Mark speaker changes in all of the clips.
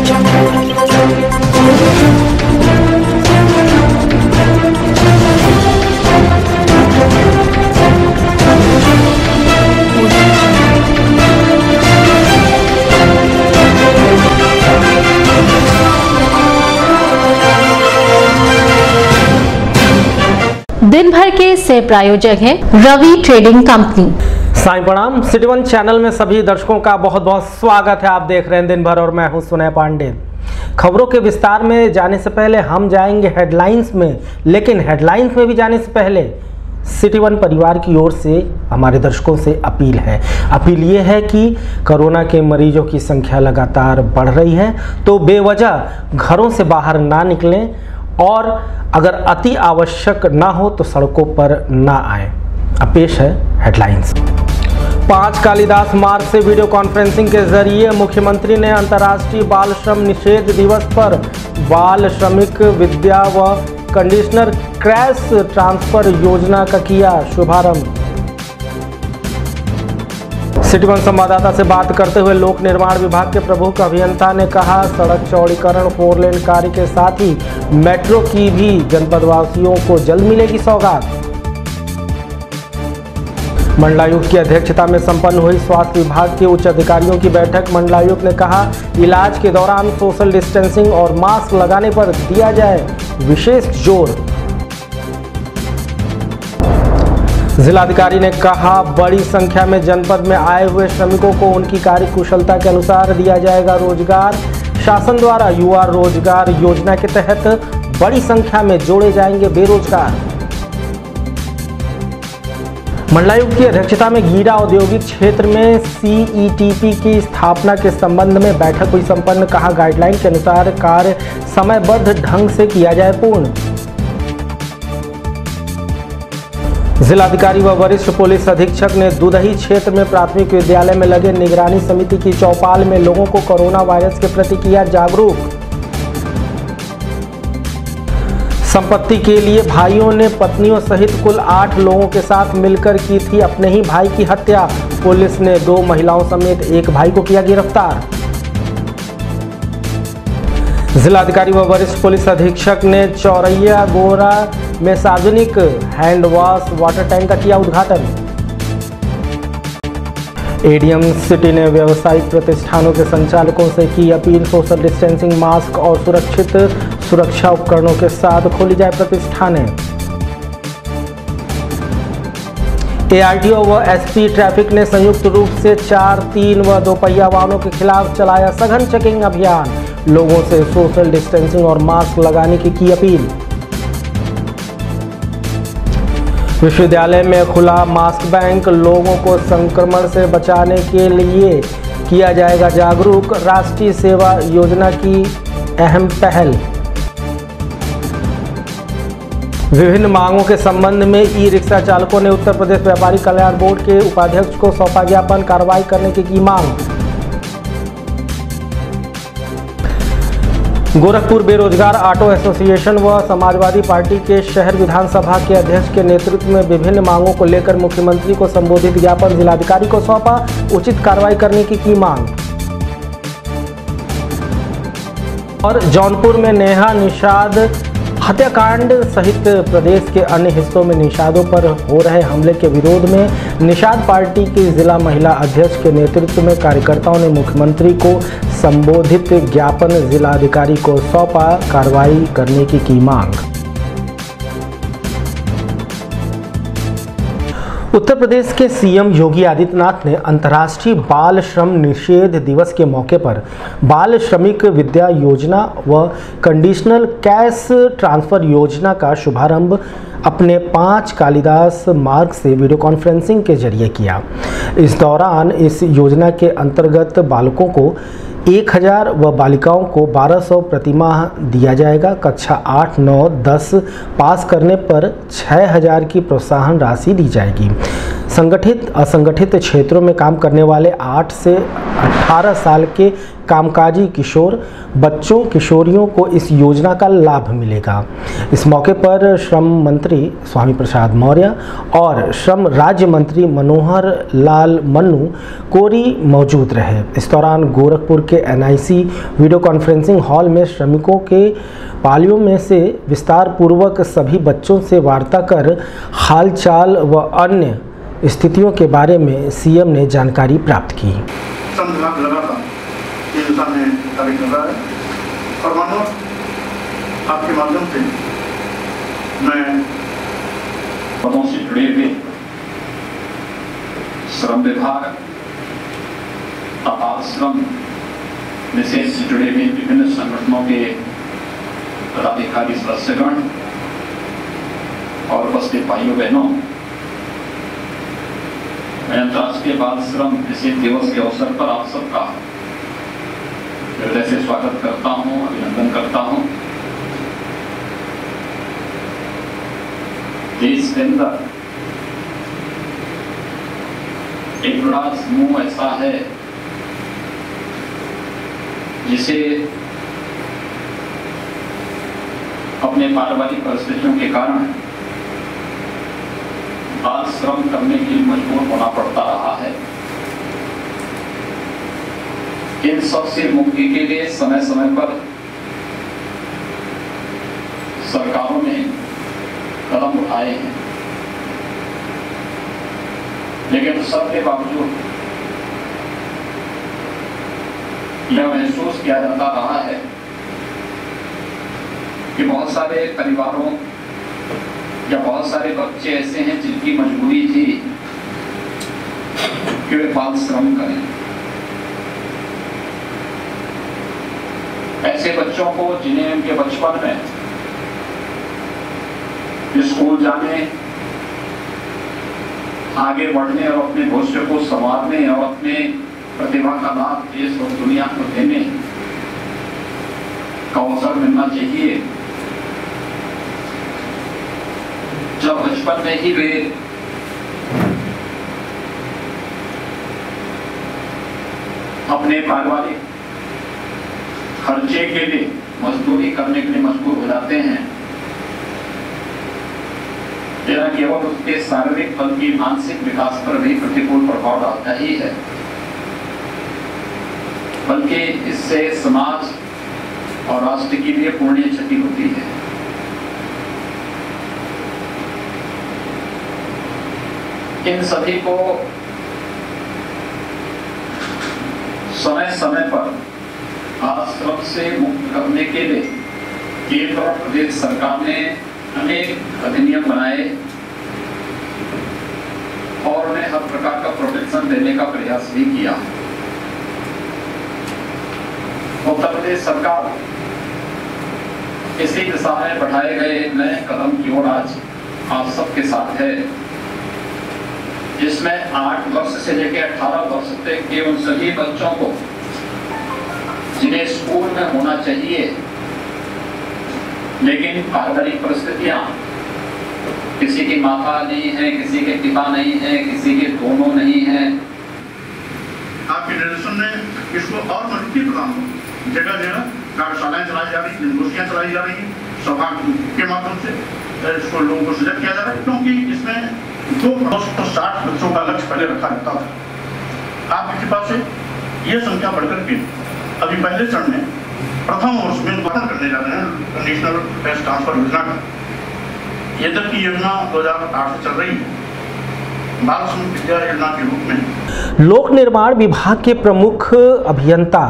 Speaker 1: दिन भर के सह प्रायोजक हैं रवि ट्रेडिंग कंपनी।
Speaker 2: साईं प्रणाम। सिटी वन चैनल में सभी दर्शकों का बहुत बहुत स्वागत है। आप देख रहे हैं दिन भर और मैं हूं सुनय पांडे। खबरों के विस्तार में जाने से पहले हम जाएंगे हेडलाइंस में, लेकिन हेडलाइंस में भी जाने से पहले सिटी वन परिवार की ओर से हमारे दर्शकों से अपील है। अपील ये है कि कोरोना के मरीजों की संख्या लगातार बढ़ रही है, तो बेवजह घरों से बाहर ना निकलें और अगर अति आवश्यक ना हो तो सड़कों पर ना आए। अब पेश है हेडलाइंस। 5 कालिदास मार्ग से वीडियो कॉन्फ्रेंसिंग के जरिए मुख्यमंत्री ने अंतर्राष्ट्रीय बाल श्रम निषेध दिवस पर बाल श्रमिक विद्या व कंडीशनर कैश ट्रांसफर योजना का किया शुभारंभ। सिटी वन संवाददाता से बात करते हुए लोक निर्माण विभाग के प्रमुख अभियंता ने कहा, सड़क चौड़ीकरण 4 लेन कार्य के साथ ही मेट्रो की भी जनपदवासियों को जल्द मिलेगी सौगात। मंडलायुक्त की अध्यक्षता में संपन्न हुई स्वास्थ्य विभाग के उच्च अधिकारियों की बैठक। मंडलायुक्त ने कहा, इलाज के दौरान सोशल डिस्टेंसिंग और मास्क लगाने पर दिया जाए विशेष जोर। जिलाधिकारी ने कहा, बड़ी संख्या में जनपद में आए हुए श्रमिकों को उनकी कार्य कुशलता के अनुसार दिया जाएगा रोजगार। शासन द्वारा युवा रोजगार योजना के तहत बड़ी संख्या में जोड़े जाएंगे बेरोजगार। मंडलायुक्त की अध्यक्षता में गीरा औद्योगिक क्षेत्र में सीईटीपी की स्थापना के संबंध में बैठक हुई संपन्न। कहा, गाइडलाइन के अनुसार कार्य समयबद्ध ढंग से किया जाए पूर्ण। जिलाधिकारी व वरिष्ठ पुलिस अधीक्षक ने दुदही क्षेत्र में प्राथमिक विद्यालय में लगे निगरानी समिति की चौपाल में लोगों को कोरोना वायरस के प्रति किया जागरूक। संपत्ति के लिए भाइयों ने पत्नियों सहित कुल 8 लोगों के साथ मिलकर की थी अपने ही भाई की हत्या। पुलिस ने 2 महिलाओं समेत 1 भाई को किया गिरफ्तार। जिलाधिकारी व वरिष्ठ पुलिस अधीक्षक ने चौरैया गोरा में सार्वजनिक हैंड वॉश वाटर टैंक का किया उद्घाटन। एडीएम सिटी ने व्यावसायिक प्रतिष्ठानों के संचालकों से की अपील, सोशल डिस्टेंसिंग, मास्क और सुरक्षित सुरक्षा उपकरणों के साथ खोली जाए प्रतिष्ठानें। एआरटीओ व एसपी ट्रैफिक ने संयुक्त रूप से 4, 3 व 2 पहिया वाहनों के खिलाफ चलाया सघन चेकिंग अभियान। लोगों से सोशल डिस्टेंसिंग और मास्क लगाने की अपील। विश्वविद्यालय में खुला मास्क बैंक, लोगों को संक्रमण से बचाने के लिए किया जाएगा जागरूक। राष्ट्रीय सेवा योजना की अहम पहल। विभिन्न मांगों के संबंध में ई रिक्शा चालकों ने उत्तर प्रदेश व्यापारी कल्याण बोर्ड के उपाध्यक्ष को सौंपा ज्ञापन, कार्रवाई करने की मांग। गोरखपुर बेरोजगार ऑटो एसोसिएशन व समाजवादी पार्टी के शहर विधानसभा के अध्यक्ष के नेतृत्व में विभिन्न मांगों को लेकर मुख्यमंत्री को संबोधित ज्ञापन, जिलाधिकारी को सौंपा, उचित कार्रवाई करने की मांग। और जौनपुर में नेहा निषाद हत्याकांड सहित प्रदेश के अन्य हिस्सों में निषादों पर हो रहे हमले के विरोध में निषाद पार्टी की जिला महिला अध्यक्ष के नेतृत्व में कार्यकर्ताओं ने मुख्यमंत्री को संबोधित ज्ञापन, जिलाधिकारी को सौंपा, कार्रवाई करने की मांग। उत्तर प्रदेश के सीएम योगी आदित्यनाथ ने अंतर्राष्ट्रीय बाल श्रम निषेध दिवस के मौके पर बाल श्रमिक विद्या योजना व कंडीशनल कैश ट्रांसफर योजना का शुभारंभ अपने 5 कालिदास मार्ग से वीडियो कॉन्फ्रेंसिंग के जरिए किया। इस दौरान इस योजना के अंतर्गत बालकों को 1000 व बालिकाओं को 1200 प्रतिमाह दिया जाएगा। कक्षा 8, 9, 10 पास करने पर 6000 की प्रोत्साहन राशि दी जाएगी। संगठित असंगठित क्षेत्रों में काम करने वाले 8 से 18 साल के कामकाजी किशोर बच्चों किशोरियों को इस योजना का लाभ मिलेगा। इस मौके पर श्रम मंत्री स्वामी प्रसाद मौर्य और श्रम राज्य मंत्री मनोहर लाल मन्नू कोरी मौजूद रहे। इस दौरान गोरखपुर के NIC वीडियो कॉन्फ्रेंसिंग हॉल में श्रमिकों के पालियों में से विस्तार पूर्वक सभी बच्चों से वार्ता कर हालचाल व अन्य स्थितियों के बारे में CM ने जानकारी प्राप्त की।
Speaker 3: संविधान लगा था ये दिशा में कार्य कर रहा है और मानो आपके माध्यम से मैं
Speaker 4: पदों से जुड़े हुए श्रम विभाग आपात श्रम विशेष से जुड़े हुए विभिन्न संगठनों के पदाधिकारी सदस्यगण और उपस्थित भाइयों बहनों, मैं अंतर्राष्ट्रीय बाल श्रम निषेध दिवस के अवसर पर आप सबका हृदय से स्वागत करता हूं, अभिनंदन करता हूं। देश के अंदर एक बड़ा समूह ऐसा है जिसे अपने पारिवारिक परिस्थितियों के कारण बाल श्रम करने के लिए मजबूर होना पड़ता रहा है। इन सब से मुक्ति के लिए समय समय पर सरकारों ने कदम उठाए हैं, लेकिन सबके बावजूद यह महसूस किया जाता रहा है कि बहुत सारे परिवारों या बहुत सारे बच्चे ऐसे हैं जिनकी मजबूरी थी कि वे बाल श्रम करें। ऐसे बच्चों को जिन्हें उनके बचपन में स्कूल जाने, आगे बढ़ने और अपने भविष्य को संवारने और अपने प्रतिभा का लाभ देश और दुनिया को देने का अवसर मिलना चाहिए, जब बचपन में ही वे अपने पारिवारिक खर्चे के लिए मजदूरी करने के लिए मजबूर हो जाते हैं, तेरा केवल उसके शारीरिक बल्कि मानसिक विकास पर भी प्रतिकूल प्रभाव डालता ही है, बल्कि इससे समाज और राष्ट्र की भी पूर्ण क्षति होती है। इन सभी को समय समय पर आश्रम से मुक्त करने के लिए केंद्र और प्रदेश सरकार ने अनेक अधिनियम बनाए और उन्हें हर प्रकार का प्रोटेक्शन देने का प्रयास भी किया। उत्तर प्रदेश सरकार इसी दिशा में बढ़ाए गए नए कदम की ओर आज आप सबके साथ है, जिसमें 8 वर्ष से लेकर 18 वर्ष तक के उन सभी बच्चों को जिन्हें स्कूल में होना चाहिए लेकिन पारिवारिक परिस्थितियां, किसी की माता नहीं है, किसी के पिता नहीं है, किसी के दोनों नहीं है।
Speaker 3: आपके निर्देशन ने इसको और मजबूती प्रदान हो, जगह जगह कार्यशालाएं चलाई जा रही, गोष्ठियां चलाई जा रही, सभा के माध्यम से इसको लोगों को सजग किया जा रहा है, क्योंकि इसमें 260 बच्चों का लक्ष्य पहले रखा रहता था। आपकी कृपा से यह संख्या बढ़कर के अभी पहले चरण में प्रथम वर्ष में उद्घाटन करने जा रहे हैं नेशनल कैश ट्रांसफर योजना का। ये तक की योजना 2008 से चल रही है, बाल श्रम विद्या योजना के रूप में।
Speaker 2: लोक निर्माण विभाग के प्रमुख अभियंता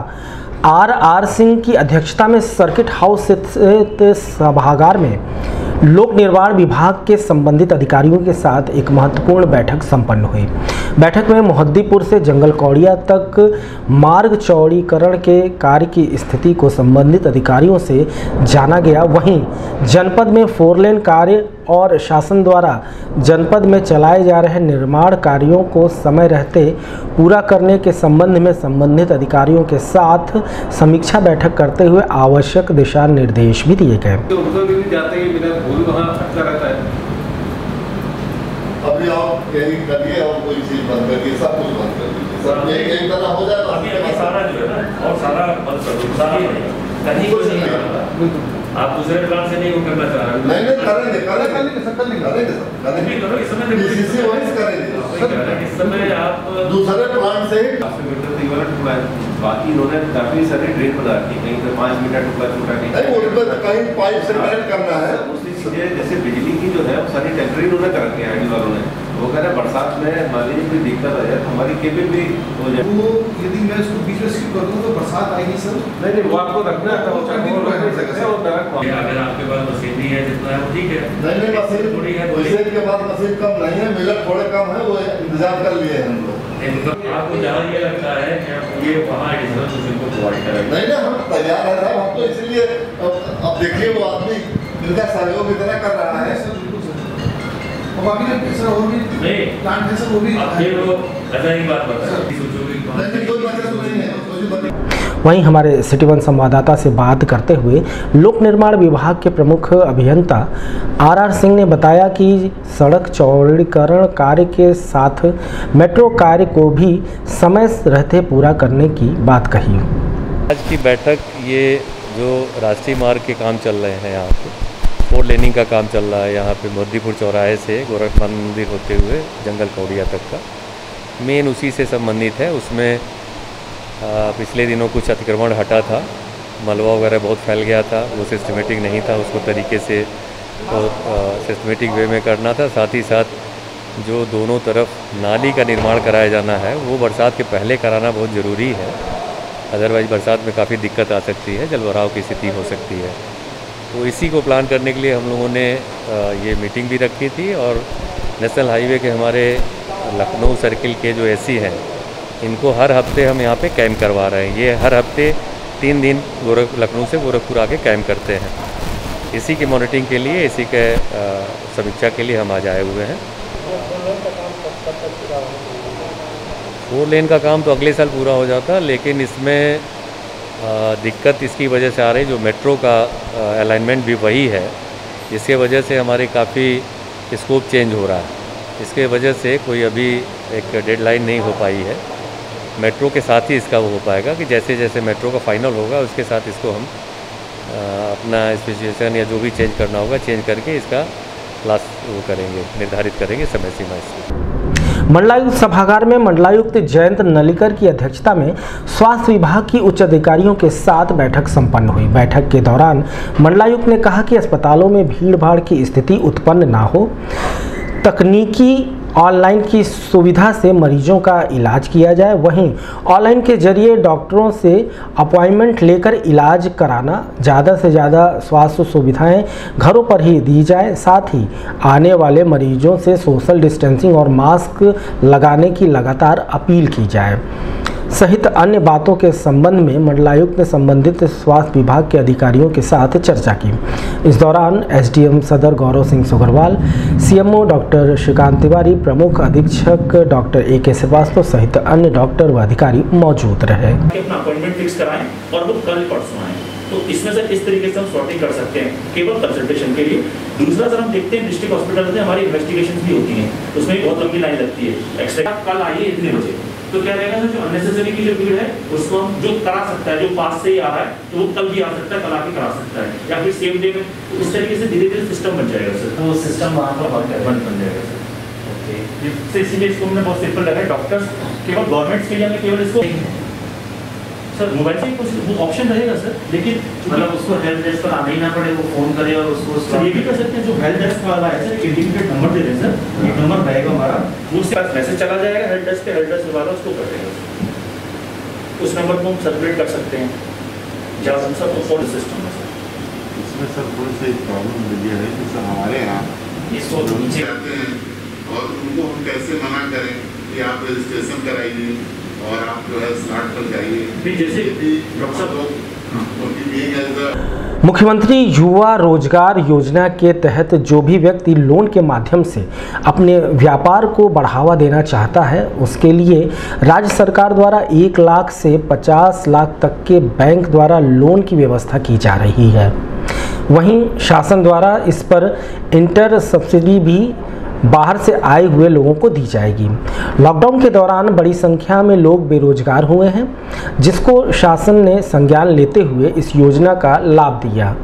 Speaker 2: RR सिंह की अध्यक्षता में सर्किट हाउस स्थित सभागार में लोक निर्माण विभाग के संबंधित अधिकारियों के साथ एक महत्वपूर्ण बैठक संपन्न हुई। बैठक में मोहद्दीपुर से जंगल कौड़िया तक मार्ग चौड़ीकरण के कार्य की स्थिति को संबंधित अधिकारियों से जाना गया। वहीं जनपद में 4 लेन कार्य और शासन द्वारा जनपद में चलाए जा रहे निर्माण कार्यों को समय रहते पूरा करने के संबंध में संबंधित अधिकारियों के साथ समीक्षा बैठक करते हुए आवश्यक दिशा निर्देश भी दिए गए।
Speaker 5: अभी आप यही करिए और कोई चीज बंद करिए, सब कुछ बंद कर दीजिए, सब एक तरह हो जाए।
Speaker 6: अभी सारा जो है ना और सारा बंद कर दो, सारा कहीं कुछ नहीं है। आप दूसरे प्लान से नहीं वो करना चाह रहे?
Speaker 5: नहीं करेंगे
Speaker 6: करो इस समय
Speaker 5: इस समय आप दूसरे प्लान से
Speaker 6: बाकी इन्होंने काफी सारे ड्रेन बना रखी, कहीं पर 5 मीटर टुकड़ा छोटा
Speaker 5: कहीं पाइप से कनेक्ट करना है।
Speaker 6: दूसरी चीजें जैसे बिजली की जो है वो सारी टेम्परेरी उन्होंने कर रखी है आईडी वालों ने। वो कह रहे हैं बरसात में मान लीजिए कोई दिक्कत आ जाए तो हमारी केबल भी हो जाए।
Speaker 7: वो यदि मैं इसको बीच में स्किप कर दूँ तो बरसात आएगी सर?
Speaker 6: नहीं वो आपको रखना है, अगर आपके पास मशीनरी है जितना है वो ठीक है।
Speaker 5: नहीं मशीन थोड़ी है, मशीन के बाद मशीन कम नहीं है, मिलर थोड़े कम है, वो इंतजाम कर लिए हैं हम लोग।
Speaker 6: आपको जहाँ ये लगता है कि ये वहाँ एडिशनल मशीन को प्रोवाइड करेंगे?
Speaker 5: नहीं ना, हम तैयार है साहब, हम तो इसलिए अब देखिए वो आदमी इनका सहयोग इतना कर रहा है।
Speaker 7: अब अभी सर और भी
Speaker 6: नहीं
Speaker 7: प्लांट है सर, वो भी
Speaker 6: ऐसा ही बात बता
Speaker 2: वहीं हमारे सिटी वन संवाददाता से बात करते हुए लोक निर्माण विभाग के प्रमुख अभियंता आर सिंह ने बताया कि सड़क चौड़ीकरण कार्य के साथ मेट्रो कार्य को भी समय रहते पूरा करने की बात कही।
Speaker 8: आज की बैठक ये जो राष्ट्रीय मार्ग के काम चल रहे हैं, यहाँ पे 4 लेनिंग का काम चल रहा है, यहाँ पे मोदीपुर चौराहे से गोरखनाथ मंदिर होते हुए जंगल कौड़िया तक का मेन उसी से संबंधित है। उसमें पिछले दिनों कुछ अतिक्रमण हटा था, मलबा वगैरह बहुत फैल गया था, वो सिस्टमेटिक नहीं था, उसको तरीके से सिस्टमेटिक वे में करना था। साथ ही साथ जो दोनों तरफ नाली का निर्माण कराया जाना है वो बरसात के पहले कराना बहुत ज़रूरी है, अदरवाइज़ बरसात में काफ़ी दिक्कत आ सकती है, जलभराव की स्थिति हो सकती है। तो इसी को प्लान करने के लिए हम लोगों ने ये मीटिंग भी रखी थी और नेशनल हाईवे के हमारे लखनऊ सर्किल के जो एसी हैं इनको हर हफ्ते हम यहाँ पे कैंप करवा रहे हैं। ये हर हफ्ते 3 दिन लखनऊ से गोरखपुर आके कैंप करते हैं। इसी की मॉनिटरिंग के लिए, इसी के समीक्षा के लिए हम आज आए हुए हैं। 4 लेन का काम तो अगले साल पूरा हो जाता, लेकिन इसमें दिक्कत इसकी वजह से आ रही, जो मेट्रो का अलाइनमेंट भी वही है, इसके वजह से हमारे काफ़ी स्कोप चेंज हो रहा है। इसके वजह से कोई अभी एक डेडलाइन नहीं हो पाई है। मेट्रो के साथ ही इसका वो हो पाएगा कि जैसे जैसे मेट्रो का फाइनल होगा उसके साथ इसको हम अपना स्पेसिफिकेशन या जो भी चेंज करना होगा चेंज करके इसका लास्ट वो करेंगे, निर्धारित करेंगे समय सीमा इसकी।
Speaker 2: मंडलायुक्त सभागार में मंडलायुक्त जयंत नलिकर की अध्यक्षता में स्वास्थ्य विभाग की उच्च अधिकारियों के साथ बैठक संपन्न हुई। बैठक के दौरान मंडलायुक्त ने कहा कि अस्पतालों में भीड़ भाड़ की स्थिति उत्पन्न ना हो, तकनीकी ऑनलाइन की सुविधा से मरीजों का इलाज किया जाए, वहीं ऑनलाइन के जरिए डॉक्टरों से अपॉइंटमेंट लेकर इलाज कराना, ज़्यादा से ज़्यादा स्वास्थ्य सुविधाएं घरों पर ही दी जाए, साथ ही आने वाले मरीजों से सोशल डिस्टेंसिंग और मास्क लगाने की लगातार अपील की जाए, सहित अन्य बातों के संबंध में मंडलायुक्त ने संबंधित स्वास्थ्य विभाग के अधिकारियों के साथ चर्चा की। इस दौरान एसडीएम सदर गौरव सिंह सुगरवाल, सीएमओ डॉक्टर श्रीकांत तिवारी, प्रमुख अधीक्षक डॉक्टर AK श्रीवास्तव सहित अन्य डॉक्टर व अधिकारी मौजूद रहे।
Speaker 9: अपना अपॉइंटमेंट फिक्स कराएं और वो कल परसों आए, तो इसमें से इस तरीके से हम सॉर्टिंग कर सकते हैं केवल कंसल्टेशन के लिए। दूसरा सर हम देखते हैं डिस्ट्रिक्ट हॉस्पिटल में हमारी इन्वेस्टिगेशन भी होती है, उसमें बहुत लंबी लाइन लगती है। एक्सरे कल आइए इतने बजे, तो क्या रहेगा जो अननेसेसरी की जो भीड़ है उसको हम जो करा सकता है, जो पास से ही आ रहा है तो वो कल भी आ सकता है, कल आके करा सकता है, या फिर सेम डे में। तो इस तरीके से धीरे धीरे सिस्टम बन जाएगा सर, तो सिस्टम वहाँ पर बन जाएगा सर। ओके, इसीलिए इसको हमने बहुत सिंपल लगा है। डॉक्टर्स केवल गवर्नमेंट के लिए हमें केवल इसको सर मोबाइल से कुछ वो ऑप्शन रहेगा सर, लेकिन मतलब उसको हेल्प डेस्क पर आना ही ना पड़े, वो फोन करे और उसको सर ये भी कर सकते हैं। जो हेल्प डेस्क वाला है सर, इंडिकेटेड नंबर दे दें सर, एक नंबर रहेगा हमारा, वो उसके पास मैसेज चला जाएगा हेल्प डेस्क पे, हेल्प डेस्क वाला उसको कर देगा, उस नंबर को हम सर्कुलेट कर सकते हैं जहाँ हम सब फोन सिस्टम है सर।
Speaker 5: इसमें सर थोड़ी सी प्रॉब्लम ये है कि सर हमारे यहाँ
Speaker 9: इसको नीचे
Speaker 3: आते हैं और उनको हम कैसे मना करें कि आप रजिस्ट्रेशन कराइए और आप जो है स्टार्ट पर जाइए,
Speaker 9: जैसे
Speaker 2: मुख्यमंत्री युवा रोजगार योजना के तहत जो भी व्यक्ति लोन के माध्यम से अपने व्यापार को बढ़ावा देना चाहता है, उसके लिए राज्य सरकार द्वारा 1 लाख से 50 लाख तक के बैंक द्वारा लोन की व्यवस्था की जा रही है। वहीं शासन द्वारा इस पर इंटर सब्सिडी भी बाहर से आए हुए लोगों को दी जाएगी। लॉकडाउन के दौरान बड़ी संख्या में लोग बेरोजगार हुए हैं, जिसको शासन ने संज्ञान लेते हुए इस योजना का लाभ दिया।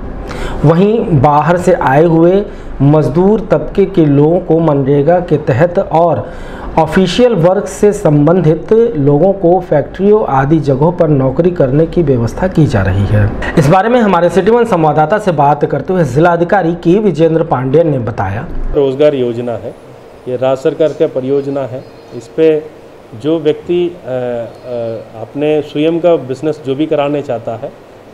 Speaker 2: वहीं बाहर से आए हुए मजदूर तबके के लोगों को मनरेगा के तहत और ऑफिशियल वर्क से संबंधित लोगों को फैक्ट्रियों आदि जगहों पर नौकरी करने की व्यवस्था की जा रही है। इस बारे में हमारे सिटी वन संवाददाता से बात करते हुए जिलाधिकारी के विजेंद्र पांडेय ने बताया।
Speaker 10: रोजगार योजना है, ये राज्य सरकार का परियोजना है। इस पे जो व्यक्ति अपने स्वयं का बिजनेस जो भी कराने चाहता है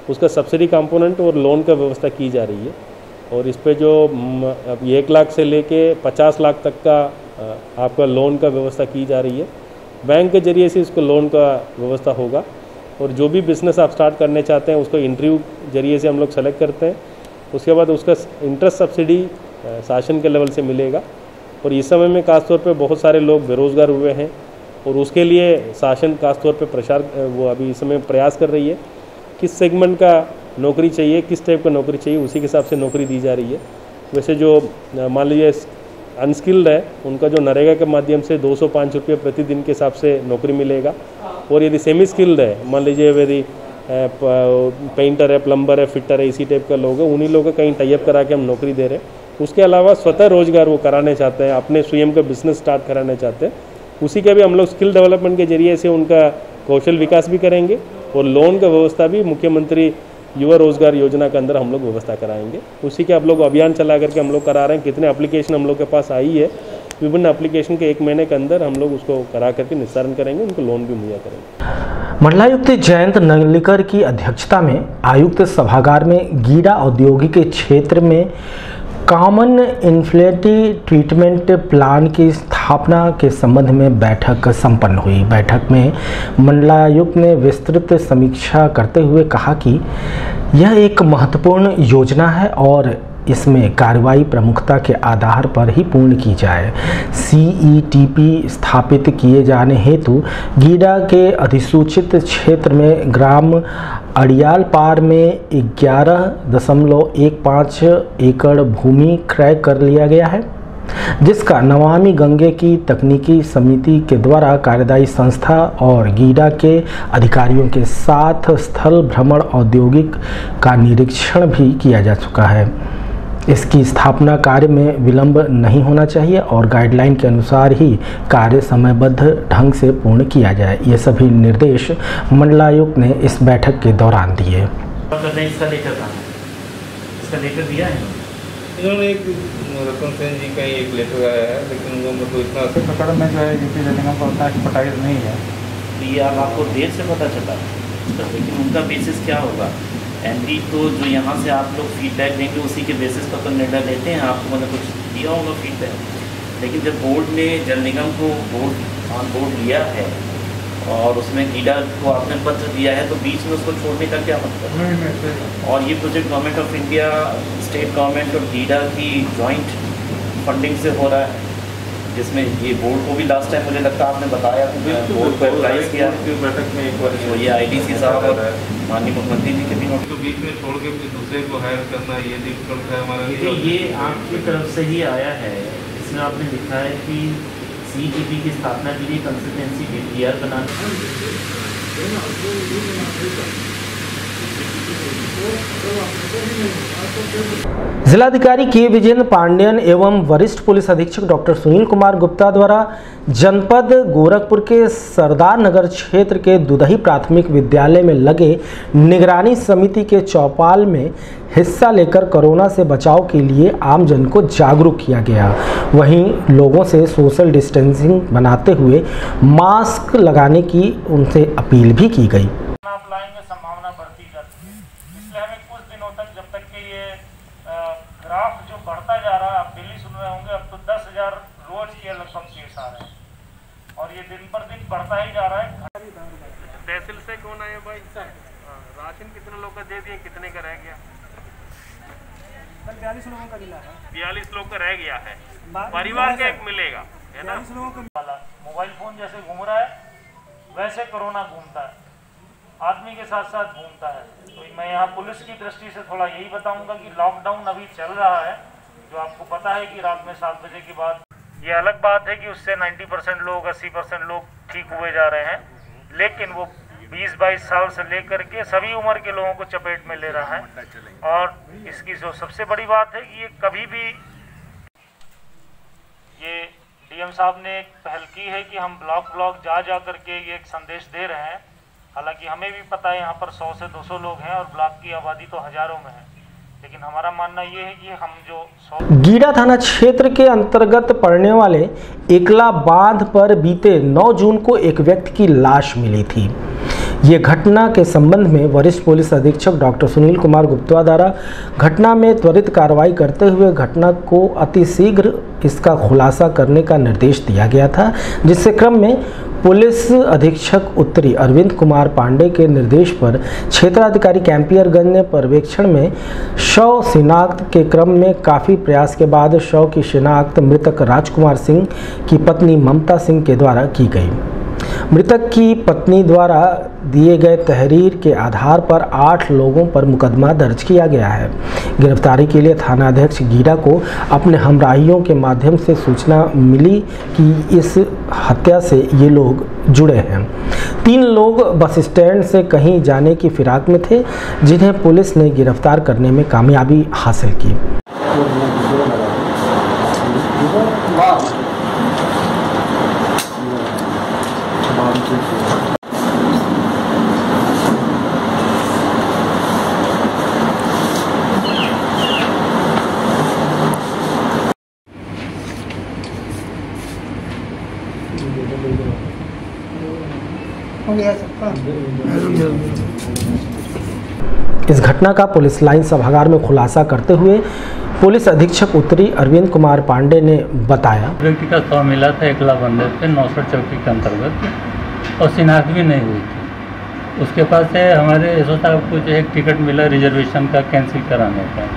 Speaker 10: उसका सब्सिडी कंपोनेंट और लोन का व्यवस्था की जा रही है। और इस पे जो 1 लाख से लेके 50 लाख तक का आपका लोन का व्यवस्था की जा रही है। बैंक के जरिए से इसको लोन का व्यवस्था होगा। और जो भी बिज़नेस आप स्टार्ट करने चाहते हैं उसको इंटरव्यू जरिए से हम लोग सेलेक्ट करते हैं। उसके बाद उसका इंटरेस्ट सब्सिडी शासन के लेवल से मिलेगा। और इस समय में खासतौर पे बहुत सारे लोग बेरोज़गार हुए हैं और उसके लिए शासन खासतौर पे प्रचार वो अभी इस समय प्रयास कर रही है। किस सेगमेंट का नौकरी चाहिए, किस टाइप का नौकरी चाहिए, उसी के हिसाब से नौकरी दी जा रही है। वैसे जो मान लीजिए अनस्किल्ड है उनका जो नरेगा के माध्यम से 205 रुपये प्रतिदिन के हिसाब से नौकरी मिलेगा। और यदि सेमी स्किल्ड है, मान लीजिए यदि पेंटर है, प्लम्बर है, फिटर है, इसी टाइप का लोग है, उन्हीं लोगों का कहीं टाइप करा के हम नौकरी दे रहे हैं। उसके अलावा स्वतः रोजगार वो कराने चाहते हैं, अपने स्वयं का बिजनेस स्टार्ट कराने चाहते हैं, उसी का भी हम लोग स्किल डेवलपमेंट के जरिए से उनका कौशल विकास भी करेंगे। और लोन का व्यवस्था भी मुख्यमंत्री युवा रोजगार योजना के अंदर हम लोग व्यवस्था कराएंगे। उसी के आप लोग अभियान चला करके हम लोग करा रहे हैं। कितने एप्लीकेशन हम लोग के पास आई है, विभिन्न एप्लीकेशन के 1 महीने के अंदर हम लोग उसको करा करके निस्तारण करेंगे, उनको लोन भी मुहैया करेंगे।
Speaker 2: मंडलायुक्त जयंत नगलिकर की अध्यक्षता में आयुक्त सभागार में गीडा औद्योगिक क्षेत्र में कॉमन इन्फ्लेटी ट्रीटमेंट प्लान की स्थापना के संबंध में बैठक संपन्न हुई। बैठक में मंडलायुक्त ने विस्तृत समीक्षा करते हुए कहा कि यह एक महत्वपूर्ण योजना है और इसमें कार्रवाई प्रमुखता के आधार पर ही पूर्ण की जाए। CETP स्थापित किए जाने हेतु गीडा के अधिसूचित क्षेत्र में ग्राम अड़ियालपार में 11.15 एकड़ भूमि क्रय कर लिया गया है, जिसका नमामि गंगे की तकनीकी समिति के द्वारा कार्यदायी संस्था और गीडा के अधिकारियों के साथ स्थल भ्रमण औद्योगिक का निरीक्षण भी किया जा चुका है। इसकी स्थापना कार्य में विलंब नहीं होना चाहिए और गाइडलाइन के अनुसार ही कार्य समयबद्ध ढंग से पूर्ण किया जाए। ये सभी निर्देश मंडलायुक्त ने इस बैठक के दौरान दिए।
Speaker 9: इसका लेटर दिया है
Speaker 6: इन्होंने एक रतन सेन जी का ही एक लेटर आया है, लेकिन वो मतलब इतना
Speaker 11: प्रकरण में जो है जिससे जमीन का उतना एक्सपर्टाइज नहीं है।
Speaker 9: ये अब आपको देर से पता चला, लेकिन उनका बेसिस क्या होगा? एमपी तो जो यहाँ से आप लोग फीडबैक देंगे उसी के बेसिस पर तो निर्णय लेते हैं। आपको मतलब कुछ दिया होगा फीडबैक, लेकिन जब बोर्ड ने जल निगम को ऑन बोर्ड लिया है और उसमें गीडा को आपने पत्र दिया है, तो बीच में उसको छोड़ने का क्या मतलब है? और ये project government of India, state government और गीडा की जॉइंट फंडिंग से हो रहा है, जिसमें ये बोर्ड को भी लास्ट टाइम मुझे लगता है आपने बताया बोर्ड को एप्लाइज किया
Speaker 6: बैठक में एक बार
Speaker 9: तो ये IDC साहब और माननीय मुख्यमंत्री जी के भी नोटिस
Speaker 6: तो बीच में छोड़ के फिर दूसरे को हायर करना ये डिफिकल्ट है हमारा लिए।
Speaker 9: ये आपकी तरफ से ही आया है। इसमें आपने लिखा है कि CETP की स्थापना के लिए कंसल्टेंसी DPR बनाना।
Speaker 2: जिलाधिकारी के विजेंद्र पांडेयन एवं वरिष्ठ पुलिस अधीक्षक डॉक्टर सुनील कुमार गुप्ता द्वारा जनपद गोरखपुर के सरदार नगर क्षेत्र के दुदही प्राथमिक विद्यालय में लगे निगरानी समिति के चौपाल में हिस्सा लेकर कोरोना से बचाव के लिए आमजन को जागरूक किया गया। वहीं लोगों से सोशल डिस्टेंसिंग बनाते हुए मास्क लगाने की उनसे अपील भी की गई।
Speaker 11: संभावना बढ़ती जाती है, इसलिए हमें कुछ दिनों तक, जब तक कि ये ग्राफ जो बढ़ता जा रहा है, आप डेली सुन रहे होंगे, अब तो 10,000 रोज के लगभग केस आ रहे हैं और ये दिन पर दिन बढ़ता ही जा रहा है।
Speaker 10: तहसील से कौन आया भाई? राशन कितने लोग का दे दिए, कितने का रह गया?
Speaker 11: 42 लोगों का मिला है।
Speaker 10: 42 लोग का रह गया है, परिवार का एक मिलेगा, है ना?
Speaker 11: 42 लोगों का मोबाइल फोन जैसे घूम रहा है वैसे कोरोना घूमता है, आदमी के साथ साथ घूमता है। तो मैं यहाँ पुलिस की दृष्टि से थोड़ा यही बताऊंगा कि लॉकडाउन अभी चल रहा है, जो आपको पता है कि रात में 7 बजे के बाद ये अलग बात है कि उससे 90% लोग 80% लोग ठीक हुए जा रहे हैं, लेकिन वो 20-22 साल से लेकर के सभी उम्र के लोगों को चपेट में ले रहा है। और इसकी जो सबसे बड़ी बात है कि ये कभी भी, ये डीएम साहब ने एक पहल की है कि हम ब्लॉक जा करके ये एक संदेश दे रहे हैं। हालांकि हमें भी पता है यहाँ पर 100 से 200 लोग हैं और ब्लॉक की आबादी तो हजारों में है, लेकिन हमारा मानना ये है कि हम जो
Speaker 2: गीडा थाना क्षेत्र के अंतर्गत पड़ने वाले एकला बांध पर बीते 9 जून को एक व्यक्ति की लाश मिली थी। ये घटना के संबंध में वरिष्ठ पुलिस अधीक्षक डॉक्टर सुनील कुमार गुप्ता द्वारा घटना में त्वरित कार्रवाई करते हुए घटना को अतिशीघ्र इसका खुलासा करने का निर्देश दिया गया था, जिससे क्रम में पुलिस अधीक्षक उत्तरी अरविंद कुमार पांडे के निर्देश पर क्षेत्राधिकारी कैंपियरगंज ने पर्यवेक्षण में शव शिनाख्त के क्रम में काफ़ी प्रयास के बाद शव की शिनाख्त मृतक राजकुमार सिंह की पत्नी ममता सिंह के द्वारा की गई। मृतक की पत्नी द्वारा दिए गए तहरीर के आधार पर 8 लोगों पर मुकदमा दर्ज किया गया है। गिरफ्तारी के लिए थानाध्यक्ष गीडा को अपने हमराहियों के माध्यम से सूचना मिली कि इस हत्या से ये लोग जुड़े हैं। 3 लोग बस स्टैंड से कहीं जाने की फिराक में थे, जिन्हें पुलिस ने गिरफ्तार करने में कामयाबी हासिल की। इस घटना का पुलिस लाइन सभागार में खुलासा करते हुए पुलिस अधीक्षक उत्तरी अरविंद कुमार पांडे ने बताया,
Speaker 12: व्यक्ति का शव मिला था एकला बंदर पे 900 चौकी के अंतर्गत और शिनाख्त भी नहीं हुई थी। उसके पास से हमारे एसओ साहब को जो एक टिकट मिला रिजर्वेशन का कैंसिल कराने का,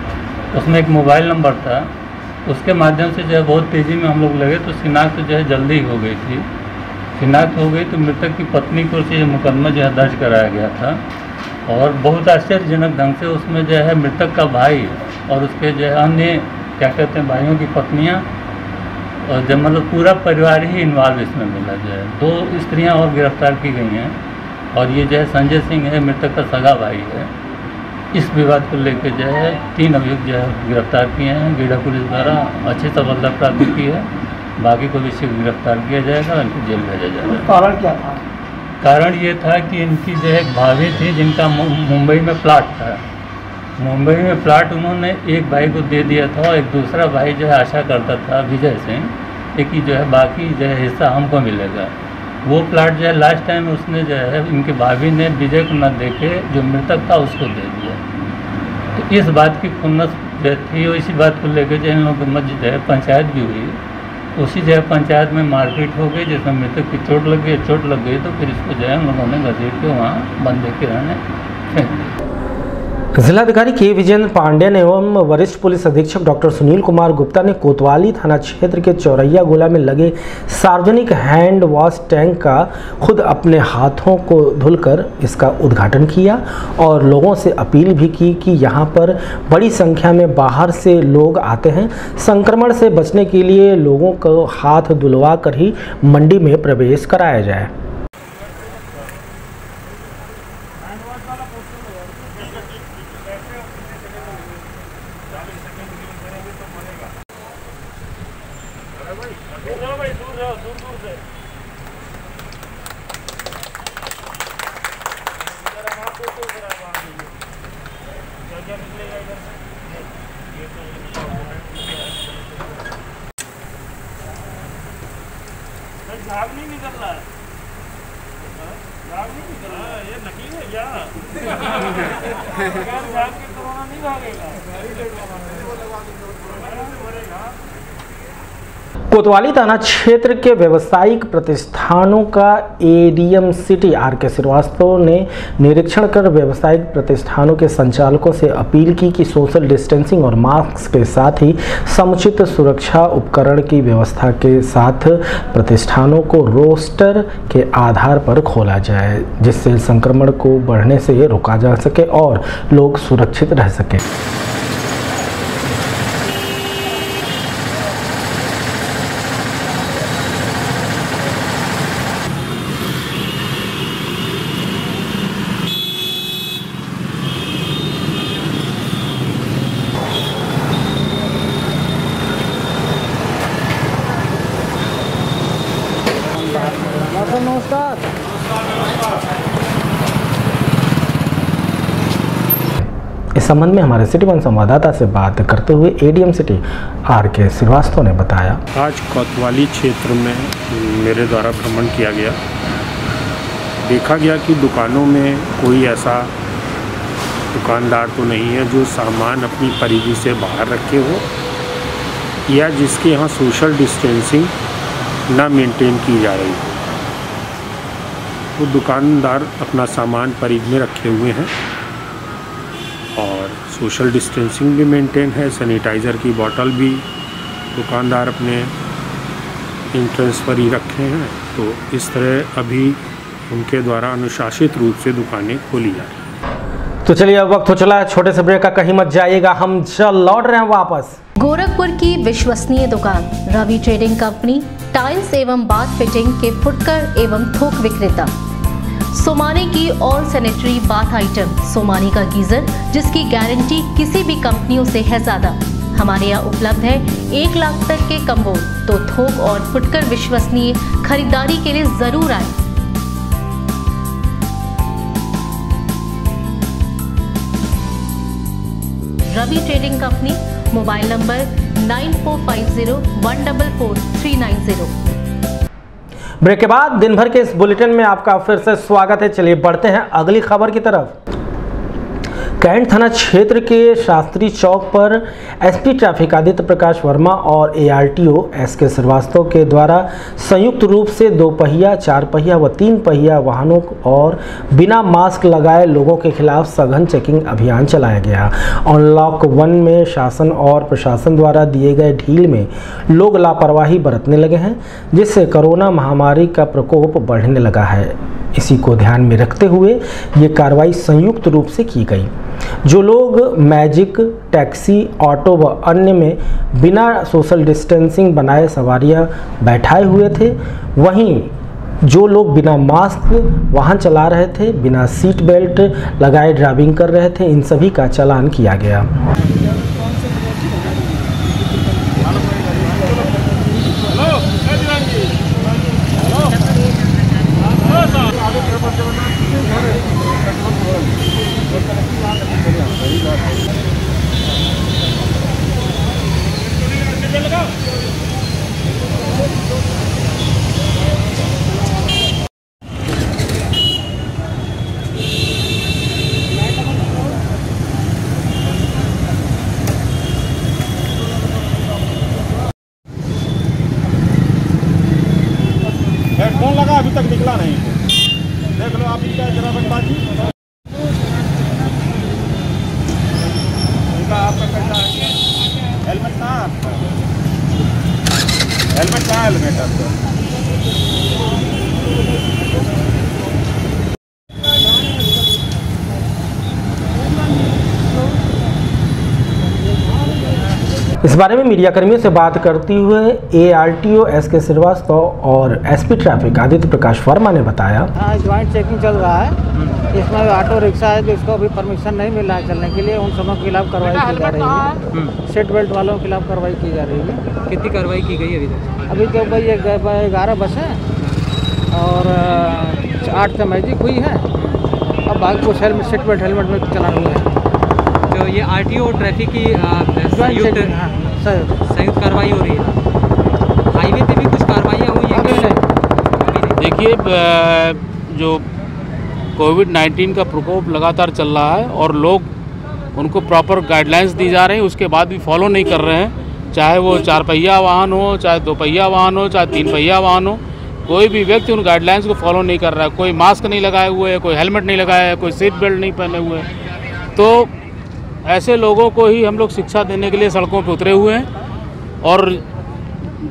Speaker 12: उसमें एक मोबाइल नंबर था, उसके माध्यम से जो है बहुत तेज़ी में हम लोग लगे तो शिनाख्त जो है जल्दी हो गई थी। शिनाख्त हो गई तो मृतक की पत्नी को से मुकदमा जो है दर्ज कराया गया था और बहुत आश्चर्यजनक ढंग से उसमें जो है मृतक का भाई और उसके जो है अन्य क्या कहते हैं भाइयों की पत्नियां और जब मतलब पूरा परिवार ही इन्वॉल्व इसमें मिला। जो है 2 स्त्रियां और गिरफ्तार की गई हैं और ये जो है संजय सिंह है मृतक का सगा भाई है। इस विवाद को लेकर जो है 3 अभियुक्त जो है गिरफ्तार किए हैं। गीडा पुलिस द्वारा अच्छी सफलता प्राप्त की है। बाकी को भी शीघ्र गिरफ्तार किया जाएगा और इनको जेल भेजा जाएगा।
Speaker 7: कारण क्या था?
Speaker 12: कारण ये था कि इनकी जो है एक भाभी थी जिनका मुंबई में प्लाट था। मुंबई में प्लाट उन्होंने एक भाई को दे दिया था और एक दूसरा भाई जो है आशा करता था विजय सिंह कि जो है बाकी जो है हिस्सा हमको मिलेगा। वो प्लाट जो है लास्ट टाइम उसने जो है इनकी भाभी ने विजय को न देके जो मृतक था उसको दे दिया। तो इस बात की खुन्नस जो थी और इसी बात को लेकर जो इन लोगों के मध्य जो है पंचायत भी हुई। उसी जो है पंचायत में मारपीट हो गई जिसमें मृतक की चोट लग गई तो फिर इसको जो है उन लोगों ने घसीट के वहाँ बंदे के रहने फेंक दिया।
Speaker 2: जिलाधिकारी के विजेंद्र पांडे ने एवं वरिष्ठ पुलिस अधीक्षक डॉक्टर सुनील कुमार गुप्ता ने कोतवाली थाना क्षेत्र के चौरैया गोला में लगे सार्वजनिक हैंड वॉश टैंक का खुद अपने हाथों को धुलकर इसका उद्घाटन किया और लोगों से अपील भी की कि यहां पर बड़ी संख्या में बाहर से लोग आते हैं। संक्रमण से बचने के लिए लोगों को हाथ धुलवा कर ही मंडी में प्रवेश कराया जाए।
Speaker 11: झाग नहीं निकल रहा है, झाग नहीं निकल रहा है, ये नकली है क्या? झाग के कोरोना नहीं भागेगा।
Speaker 2: कोतवाली थाना क्षेत्र के व्यावसायिक प्रतिष्ठानों का एडीएम सिटी आर.के. श्रीवास्तव ने निरीक्षण कर व्यावसायिक प्रतिष्ठानों के संचालकों से अपील की कि सोशल डिस्टेंसिंग और मास्क के साथ ही समुचित सुरक्षा उपकरण की व्यवस्था के साथ प्रतिष्ठानों को रोस्टर के आधार पर खोला जाए, जिससे संक्रमण को बढ़ने से रोका जा सके और लोग सुरक्षित रह सकें। नमस्कार। इस संबंध में हमारे सिटी वन संवाददाता से बात करते हुए एडीएम सिटी आर.के. श्रीवास्तव ने बताया,
Speaker 10: आज कोतवाली क्षेत्र में मेरे द्वारा भ्रमण किया गया। देखा गया कि दुकानों में कोई ऐसा दुकानदार तो नहीं है जो सामान अपनी परिधि से बाहर रखे हो या जिसके यहाँ सोशल डिस्टेंसिंग ना मेंटेन की जा रही हो। वो दुकानदार अपना सामान परिधि में रखे हुए हैं और सोशल डिस्टेंसिंग भी मेंटेन है। सैनिटाइज़र की बोतल भी दुकानदार अपने एंट्रेंस पर ही रखे हैं। तो इस तरह अभी उनके द्वारा अनुशासित रूप से दुकानें खोली जा रही हैं।
Speaker 2: तो चलिए अब वक्त हो चला है छोटे से ब्रेक का, कहीं मत जाइएगा, हम चल लौट रहे हैं वापस।
Speaker 1: गोरखपुर की विश्वसनीय दुकान रवि ट्रेडिंग कंपनी, टाइल्स एवं बाथ फिटिंग के फुटकर एवं थोक विक्रेता। सोमानी की all sanitary bath item, Somani का गीजर जिसकी गारंटी किसी भी कंपनियों से है ज्यादा। हमारे यहाँ उपलब्ध है 1 लाख तक के कम्बो। तो थोक और फुटकर विश्वसनीय खरीदारी के लिए जरूर आए। Ravi trading company, mobile number 9450144390।
Speaker 2: Break के बाद दिन भर के इस बुलेटिन में आपका फिर से स्वागत है। चलिए बढ़ते हैं अगली खबर की तरफ। कैंट थाना क्षेत्र के शास्त्री चौक पर एसपी ट्रैफिक आदित्य प्रकाश वर्मा और एआरटीओ एसके श्रीवास्तव के द्वारा संयुक्त रूप से 2 पहिया, 4 पहिया व 3 पहिया वाहनों और बिना मास्क लगाए लोगों के खिलाफ सघन चेकिंग अभियान चलाया गया। अनलॉक 1 में शासन और प्रशासन द्वारा दिए गए ढील में लोग लापरवाही बरतने लगे हैं, जिससे कोरोना महामारी का प्रकोप बढ़ने लगा है। इसी को ध्यान में रखते हुए ये कार्रवाई संयुक्त रूप से की गई। जो लोग मैजिक, टैक्सी, ऑटो व अन्य में बिना सोशल डिस्टेंसिंग बनाए सवारियां बैठाए हुए थे, वहीं जो लोग बिना मास्क वाहन चला रहे थे, बिना सीट बेल्ट लगाए ड्राइविंग कर रहे थे, इन सभी का चालान किया गया।
Speaker 13: हेडफोन लगा, अभी तक निकला नहीं। देख लो आप इनका जरा बंदबाजी आपका कैसा है? हेलमेट कहाँ है आपका? हेलमेट कहाँ है? हेलमेट आपका
Speaker 2: इस बारे में मीडिया कर्मियों से बात करते हुए एआरटीओ एसके श्रीवास्तव और एसपी ट्रैफिक आदित्य प्रकाश वर्मा ने बताया,
Speaker 14: ज्वाइंट चेकिंग चल रहा है। इसमें ऑटो रिक्शा है जिसको अभी परमिशन नहीं मिल रहा है चलने के लिए, उन सबों के खिलाफ कार्रवाई की जा रही है। सीट बेल्ट वालों के खिलाफ कार्रवाई की जा रही है।
Speaker 15: कितनी कार्रवाई की गई अभी तक?
Speaker 14: अभी तो भाई 11 बसें और 8 तो मैजिक हुई है। अब बाकी कुछ सीट बेल्ट हेलमेट में चला हुआ है।
Speaker 15: तो ये आरटीओ और ट्रैफिक की संयुक्त कार्रवाई हो रही है। हाईवे पे भी कुछ कार्रवाइयाँ हुई हैं?
Speaker 10: देखिए, जो कोविड-19 का प्रकोप लगातार चल रहा है और लोग उनको प्रॉपर गाइडलाइंस दी जा रही हैं, उसके बाद भी फॉलो नहीं कर रहे हैं। चाहे वो 4 पहिया वाहन हो, चाहे 2 पहिया वाहन हो, चाहे 3 पहिया वाहन हो, कोई भी व्यक्ति उन गाइडलाइंस को फॉलो नहीं कर रहा है। कोई मास्क नहीं लगाए हुए है, कोई हेलमेट नहीं लगाया है, कोई सीट बेल्ट नहीं पहने हुए है। तो ऐसे लोगों को ही हम लोग शिक्षा देने के लिए सड़कों पर उतरे हुए हैं और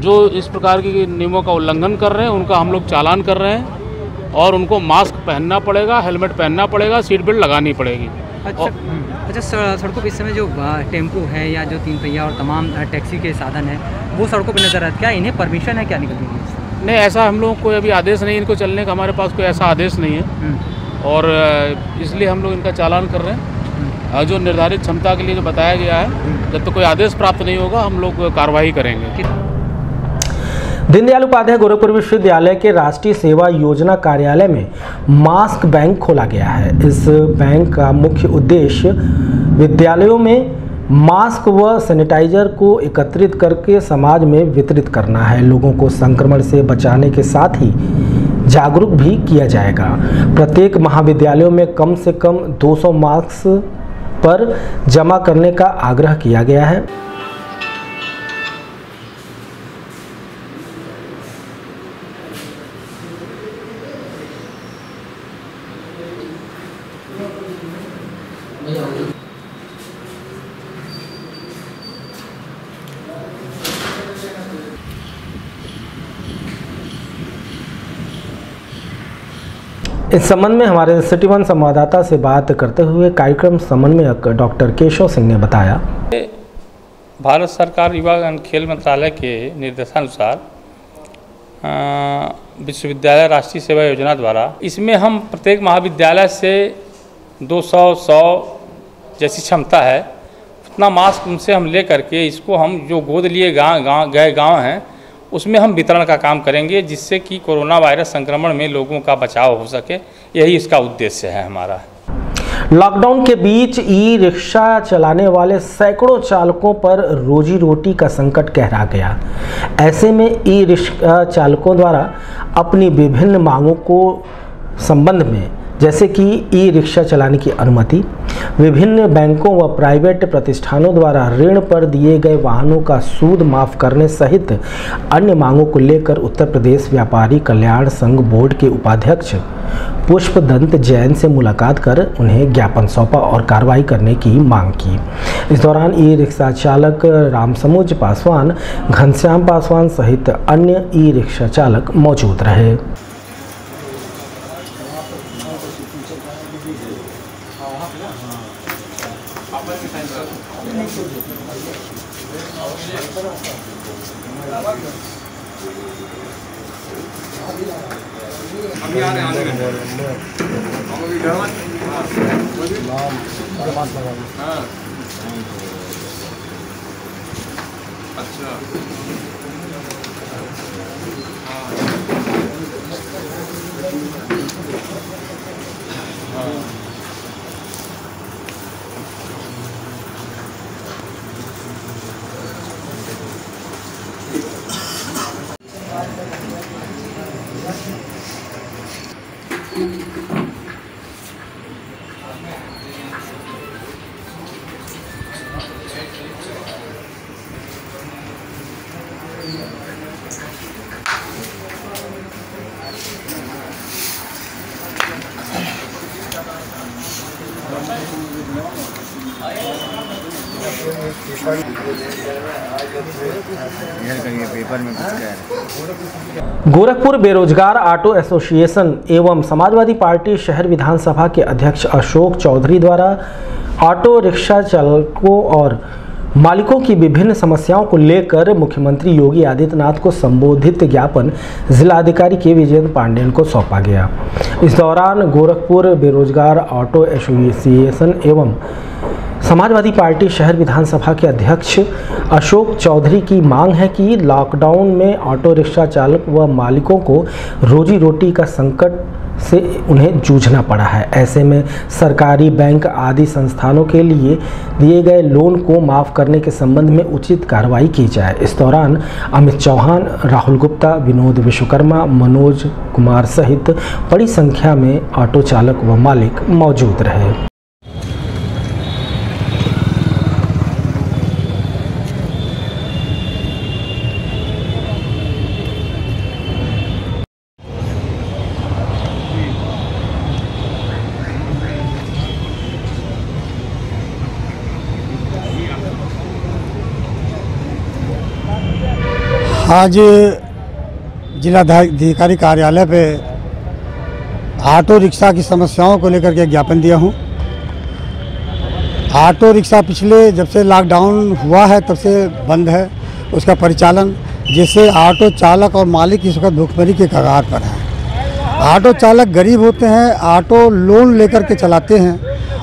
Speaker 10: जो इस प्रकार के नियमों का उल्लंघन कर रहे हैं उनका हम लोग चालान कर रहे हैं और उनको मास्क पहनना पड़ेगा, हेलमेट पहनना पड़ेगा, सीट बेल्ट लगानी पड़ेगी।
Speaker 15: अच्छा, सड़कों पर इस समय जो टेम्पो है या जो 3 पहिया और तमाम टैक्सी के साधन है वो सड़कों पर नजर आते, क्या इन्हें परमिशन है क्या निकलने की?
Speaker 10: नहीं, ऐसा हम लोग कोई अभी आदेश नहीं इनको चलने का, हमारे पास कोई ऐसा आदेश नहीं है और इसलिए हम लोग इनका चालान कर रहे हैं। जो निर्धारित क्षमता के लिए जो बताया गया है, जब तक कोई आदेश प्राप्त नहीं होगा हम लोग कार्रवाई करेंगे।
Speaker 2: दीनदयाल उपाध्याय गोरखपुर विश्वविद्यालय के राष्ट्रीय सेवा योजना कार्यालय में मास्क बैंक खोला गया है। इस बैंक का मुख्य उद्देश्य विद्यालयों में मास्क व सैनिटाइजर को एकत्रित करके समाज में वितरित करना है। लोगों को संक्रमण से बचाने के साथ ही जागरूक भी किया जाएगा। प्रत्येक महाविद्यालयों में कम से कम 200 मास्क पर जमा करने का आग्रह किया गया है। इस संबंध में हमारे सिटी वन संवाददाता से बात करते हुए कार्यक्रम समन्वयक डॉक्टर केशव सिंह ने बताया,
Speaker 16: भारत सरकार युवा एवं खेल मंत्रालय के निर्देशानुसार विश्वविद्यालय राष्ट्रीय सेवा योजना द्वारा इसमें हम प्रत्येक महाविद्यालय से 200-100 जैसी क्षमता है उतना मास्क उनसे हम ले करके इसको हम जो गोद लिए गाँव हैं उसमें हम वितरण का काम करेंगे, जिससे कि कोरोना वायरस संक्रमण में लोगों का बचाव हो सके। यही इसका उद्देश्य है हमारा।
Speaker 2: लॉकडाउन के बीच ई रिक्शा चलाने वाले सैकड़ों चालकों पर रोजी रोटी का संकट गहरा गया। ऐसे में ई रिक्शा चालकों द्वारा अपनी विभिन्न मांगों को संबंध में, जैसे कि ई रिक्शा चलाने की अनुमति, विभिन्न बैंकों व प्राइवेट प्रतिष्ठानों द्वारा ऋण पर दिए गए वाहनों का सूद माफ करने सहित अन्य मांगों को लेकर उत्तर प्रदेश व्यापारी कल्याण संघ बोर्ड के उपाध्यक्ष पुष्पदंत जैन से मुलाकात कर उन्हें ज्ञापन सौंपा और कार्रवाई करने की मांग की। इस दौरान ई रिक्शा चालक रामसमुज पासवान, घनश्याम पासवान सहित अन्य ई रिक्शा चालक मौजूद रहे।
Speaker 13: अभी आ रहे हाँ। अच्छा
Speaker 2: गोरखपुर बेरोजगार ऑटो एसोसिएशन एवं समाजवादी पार्टी शहर विधानसभा के अध्यक्ष अशोक चौधरी द्वारा ऑटो रिक्शा चालकों और मालिकों की विभिन्न समस्याओं को लेकर मुख्यमंत्री योगी आदित्यनाथ को संबोधित ज्ञापन जिलाधिकारी के विजयेंद्र पांडेय को सौंपा गया। इस दौरान गोरखपुर बेरोजगार ऑटो एसोसिएशन एवं समाजवादी पार्टी शहर विधानसभा के अध्यक्ष अशोक चौधरी की मांग है कि लॉकडाउन में ऑटो रिक्शा चालक व मालिकों को रोजी रोटी का संकट से उन्हें जूझना पड़ा है। ऐसे में सरकारी बैंक आदि संस्थानों के लिए दिए गए लोन को माफ़ करने के संबंध में उचित कार्रवाई की जाए। इस दौरान अमित चौहान, राहुल गुप्ता, विनोद विश्वकर्मा, मनोज कुमार सहित बड़ी संख्या में ऑटो चालक व मालिक मौजूद रहे।
Speaker 17: आज जिलाधिकारी कार्यालय पे ऑटो रिक्शा की समस्याओं को लेकर के ज्ञापन दिया हूँ। ऑटो रिक्शा पिछले जब से लॉकडाउन हुआ है तब से बंद है उसका परिचालन, जिससे ऑटो चालक और मालिक इस वक्त भुखमरी के कगार पर हैं। ऑटो चालक गरीब होते हैं, ऑटो लोन लेकर के चलाते हैं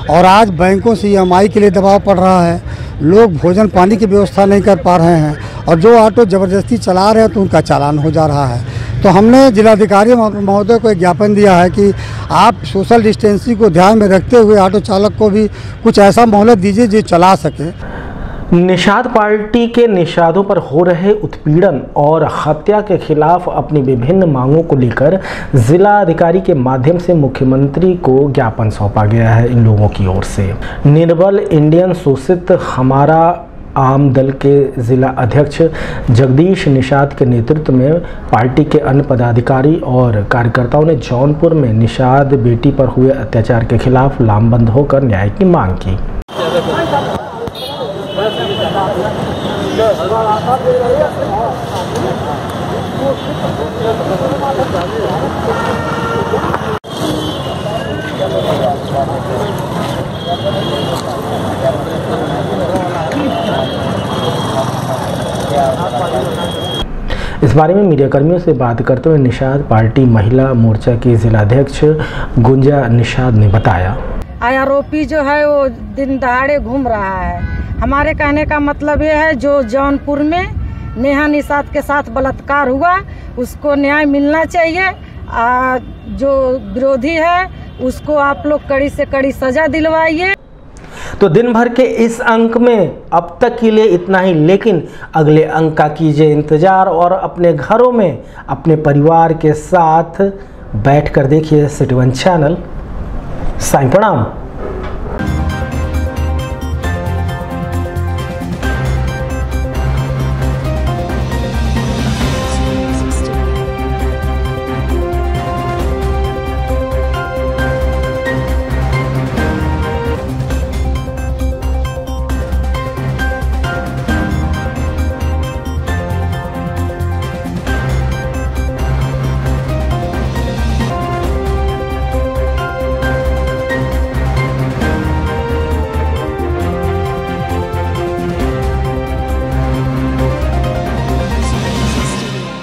Speaker 17: और आज बैंकों से EMI के लिए दबाव पड़ रहा है। लोग भोजन पानी की व्यवस्था नहीं कर पा रहे हैं और जो ऑटो ज़बरदस्ती चला रहे हैं तो उनका चालान हो जा रहा है। तो हमने जिलाधिकारी महोदय को एक ज्ञापन दिया है कि आप सोशल डिस्टेंसिंग को ध्यान में रखते हुए ऑटो चालक को भी कुछ ऐसा मोहलत दीजिए जो चला सके।
Speaker 2: निषाद पार्टी के निषादों पर हो रहे उत्पीड़न और हत्या के खिलाफ अपनी विभिन्न मांगों को लेकर जिला अधिकारी के माध्यम से मुख्यमंत्री को ज्ञापन सौंपा गया है। इन लोगों की ओर से निर्बल इंडियन शोषित हमारा आम दल के जिला अध्यक्ष जगदीश निषाद के नेतृत्व में पार्टी के अन्य पदाधिकारी और कार्यकर्ताओं ने जौनपुर में निषाद बेटी पर हुए अत्याचार के खिलाफ लामबंद होकर न्याय की मांग की। इस बारे में मीडिया कर्मियों से बात करते हुए निषाद पार्टी महिला मोर्चा की जिलाध्यक्ष गुंजा निषाद ने बताया,
Speaker 18: आरोपी जो है वो दिन दहाड़े घूम रहा है। हमारे कहने का मतलब ये है जो जौनपुर में नेहा निषाद के साथ बलात्कार हुआ उसको न्याय मिलना चाहिए। जो विरोधी है उसको आप लोग कड़ी से कड़ी सजा दिलवाइए।
Speaker 2: तो दिन भर के इस अंक में अब तक के लिए इतना ही, लेकिन अगले अंक का कीजिए इंतजार और अपने घरों में अपने परिवार के साथ बैठकर देखिए सिटी वन चैनल। साईं प्रणाम।